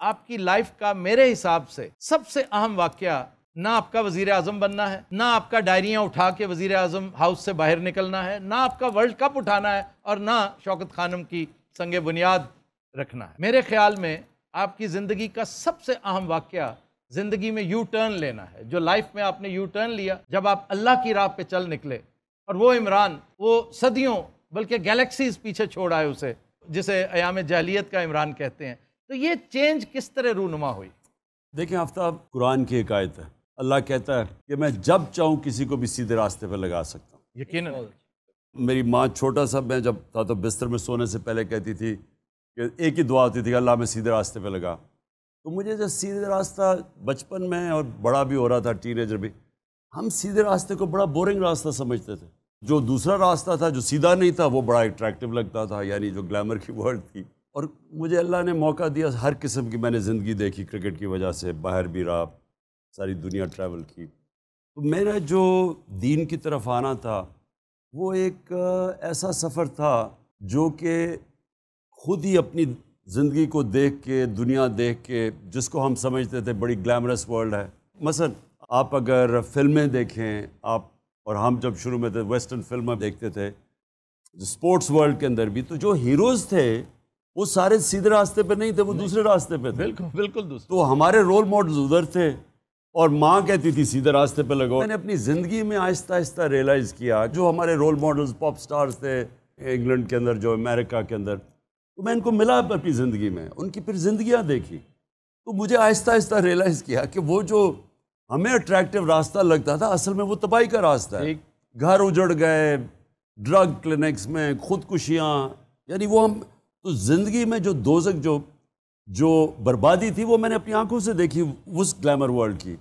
آپ کی لائف کا میرے حساب سے سب سے اہم واقعہ نہ آپ کا وزیر اعظم بننا ہے، نہ آپ کا ڈائریاں اٹھا کے وزیر اعظم ہاؤس سے باہر نکلنا ہے، نہ آپ کا ورلڈ کپ اٹھانا ہے، اور نہ شوکت خانم کی سنگ بنیاد رکھنا ہے۔ میرے خیال میں آپ کی زندگی کا سب سے اہم واقعہ زندگی میں یو ٹرن لینا ہے، جو لائف میں آپ نے یو ٹرن لیا جب آپ اللہ کی راہ پہ چل نکلے، اور وہ عمران وہ صدیوں بلکہ گیلیکسیز پیچھے چھوڑ آئے اسے، جسے ایام جاہلیت کا عمران کہتے ہیں۔ تو یہ چینج کس طرح رونما ہوئی؟ دیکھیں آفتاب، قرآن کی ایک آیت ہے، اللہ کہتا ہے کہ میں جب چاہوں کسی کو بھی سیدھے راستے پہ لگا سکتا ہوں۔ یقیناً میری ماں چھوٹا سا میں جب تھا تو بستر میں سونے سے پہلے کہتی تھی کہ ایک ہی دعا ہوتی تھی کہ اللہ میں سیدھے راستے پہ لگا۔ تو مجھے جب سیدھے راستہ بچپن میں اور بڑا بھی ہو رہا تھا، ٹین ایجر بھی، ہم سیدھے راستے کو بڑا بورنگ راستہ سمجھتے تھے۔ جو دوسرا راستہ تھا جو سیدھا نہیں تھا وہ بڑا اٹریکٹیو لگتا تھا، یعنی جو گلیمر کی ورڈ تھی۔ اور مجھے اللہ نے موقع دیا، ہر قسم کی میں نے زندگی دیکھی، کرکٹ کی وجہ سے باہر بھی رہا، ساری دنیا ٹریول کی۔ تو میرا جو دین کی طرف آنا تھا وہ ایک ایسا سفر تھا جو کہ خود ہی اپنی زندگی کو دیکھ کے، دنیا دیکھ کے، جس کو ہم سمجھتے تھے بڑی گلیمرس ورلڈ ہے۔ مثلا آپ اگر فلمیں دیکھیں، آپ اور ہم جب شروع میں تھے ویسٹرن فلمیں دیکھتے تھے، اسپورٹس ورلڈ کے اندر بھی، تو جو ہیروز تھے وہ سارے سیدھے راستے پہ نہیں تھے، وہ دوسرے راستے پہ تھے۔ بالکل بالکل دوسرے۔ تو ہمارے رول ماڈلز ادھر تھے، اور ماں کہتی تھی سیدھے راستے پہ لگو۔ میں نے اپنی زندگی میں آہستہ آہستہ ریئلائز کیا جو ہمارے رول ماڈلز پاپ سٹارز تھے انگلینڈ کے اندر، جو امریکہ کے اندر، تو میں ان کو ملا اپنی زندگی میں، ان کی پھر زندگیاں دیکھی، تو مجھے آہستہ آہستہ ریئلائز کیا کہ وہ جو ہمیں اٹریکٹیو راستہ لگتا تھا اصل میں وہ تباہی کا راستہ ہے۔ گھر اجڑ گئے، ڈرگ کلینکس میں خودکشیاں، یعنی وہ ہم تو زندگی میں جو دوزخ جو بربادی تھی وہ میں نے اپنی آنکھوں سے دیکھی اس گلیمر ورلڈ کی۔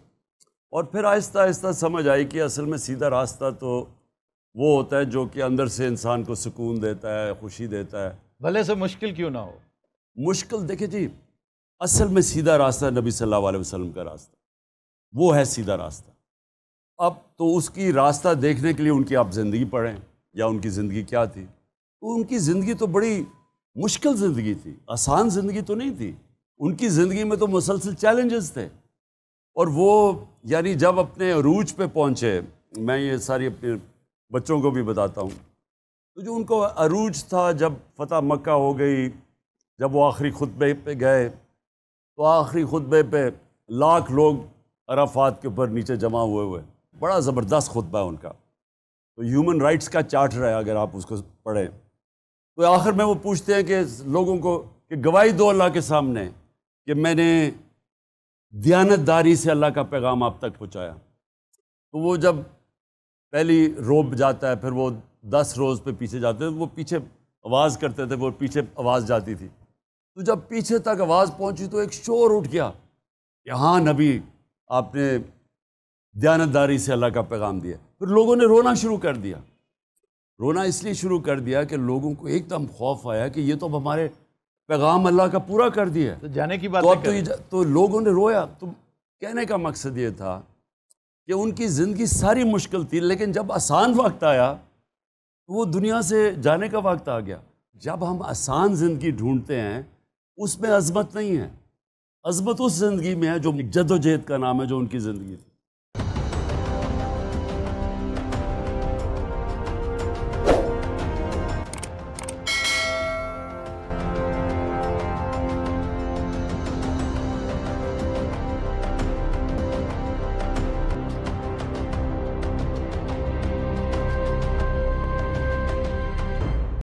اور پھر آہستہ آہستہ سمجھ آئی کہ اصل میں سیدھا راستہ تو وہ ہوتا ہے جو کہ اندر سے انسان کو سکون دیتا ہے، خوشی دیتا ہے، بھلے سے مشکل کیوں نہ ہو۔ مشکل دیکھیں جی، اصل میں سیدھا راستہ نبی صلی اللہ علیہ وسلم کا راستہ، وہ ہے سیدھا راستہ۔ اب تو اس کی راستہ دیکھنے کے لیے ان کی آپ زندگی پڑھیں، یا ان کی زندگی کیا تھی، تو ان کی زندگی تو بڑی مشکل زندگی تھی، آسان زندگی تو نہیں تھی۔ ان کی زندگی میں تو مسلسل چیلنجز تھے، اور وہ یعنی جب اپنے عروج پہ پہنچے، میں یہ ساری اپنے بچوں کو بھی بتاتا ہوں، تو جو ان کو عروج تھا جب فتح مکہ ہو گئی، جب وہ آخری خطبے پہ گئے، تو آخری خطبے پہ لاکھ لوگ عرفات کے اوپر نیچے جمع ہوئے، بڑا زبردست خطبہ ہے ان کا، تو ہیومن رائٹس کا چارٹر ہے اگر آپ اس کو پڑھیں۔ تو آخر میں وہ پوچھتے ہیں کہ لوگوں کو کہ گواہی دو اللہ کے سامنے کہ میں نے دیانت داری سے اللہ کا پیغام آپ تک پہنچایا۔ تو وہ جب پہلی روب جاتا ہے، پھر وہ 10 روز پہ پیچھے جاتے ہیں، وہ پیچھے آواز کرتے تھے، وہ پیچھے آواز جاتی تھی، تو جب پیچھے تک آواز پہنچی تو ایک شور اٹھ گیا کہ ہاں نبی آپ نے دیانت داری سے اللہ کا پیغام دیا۔ پھر لوگوں نے رونا شروع کر دیا، رونا اس لیے شروع کر دیا کہ لوگوں کو ایک دم خوف آیا کہ یہ تو اب ہمارے پیغام اللہ کا پورا کر دیا، تو جانے کی بات تو لوگوں نے رویا۔ تو کہنے کا مقصد یہ تھا کہ ان کی زندگی ساری مشکل تھی، لیکن جب آسان وقت آیا تو وہ دنیا سے جانے کا وقت آ گیا۔ جب ہم آسان زندگی ڈھونڈتے ہیں اس میں عظمت نہیں ہے، عظمت اس زندگی میں ہے جو جد و جہد کا نام ہے، جو ان کی زندگی تھی۔